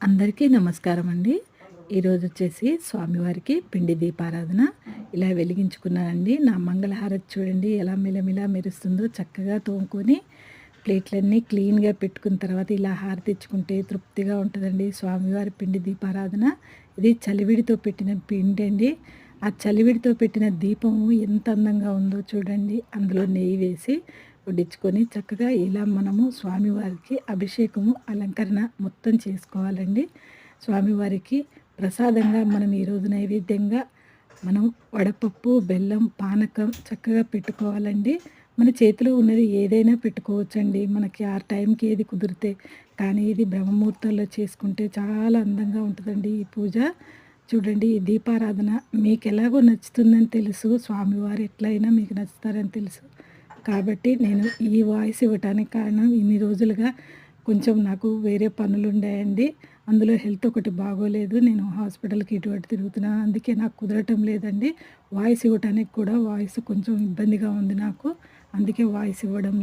అందరికీ నమస్కారం అండి. ఈరోజు వచ్చేసి స్వామివారికి పిండి దీపారాధన ఇలా వెలిగించుకున్నానండి. నా మంగళహారతి చూడండి ఎలా మిలమిలా మెరుస్తుందో. చక్కగా తోముకొని ప్లేట్లన్నీ క్లీన్గా పెట్టుకున్న తర్వాత ఇలా హారతి ఇచ్చుకుంటే తృప్తిగా ఉంటుందండి. స్వామివారి పిండి దీపారాధన ఇది చలివిడితో పెట్టిన పిండి అండి. ఆ చలివిడితో పెట్టిన దీపము ఎంత అందంగా ఉందో చూడండి. అందులో నెయ్యి వేసి వడ్డించుకొని చక్కగా ఇలా మనము స్వామివారికి అభిషేకము అలంకరణ మొత్తం చేసుకోవాలండి. స్వామివారికి ప్రసాదంగా మనం ఈరోజు నైవేద్యంగా మనం వడపప్పు, బెల్లం, పానకం చక్కగా పెట్టుకోవాలండి. మన చేతిలో ఉన్నది ఏదైనా పెట్టుకోవచ్చండి. మనకి ఆ టైంకి ఏది కుదిరితే. కానీ ఇది బ్రహ్మముహూర్తాల్లో చేసుకుంటే చాలా అందంగా ఉంటుందండి ఈ పూజ. చూడండి ఈ దీపారాధన మీకు ఎలాగో నచ్చుతుందని తెలుసు. స్వామివారు ఎట్లయినా మీకు నచ్చుతారని తెలుసు. కాబట్టి నేను ఈ వాయిస్ ఇవ్వటానికి కారణం ఇన్ని రోజులుగా కొంచెం నాకు వేరే పనులు ఉన్నాయండి. అందులో హెల్త్ ఒకటి బాగోలేదు. నేను హాస్పిటల్కి ఇటు అటు తిరుగుతున్నాను. అందుకే నాకు కుదరటం లేదండి. వాయిస్ ఇవ్వటానికి కూడా వాయిస్ కొంచెం ఇబ్బందిగా ఉంది నాకు. అందుకే వాయిస్ ఇవ్వడం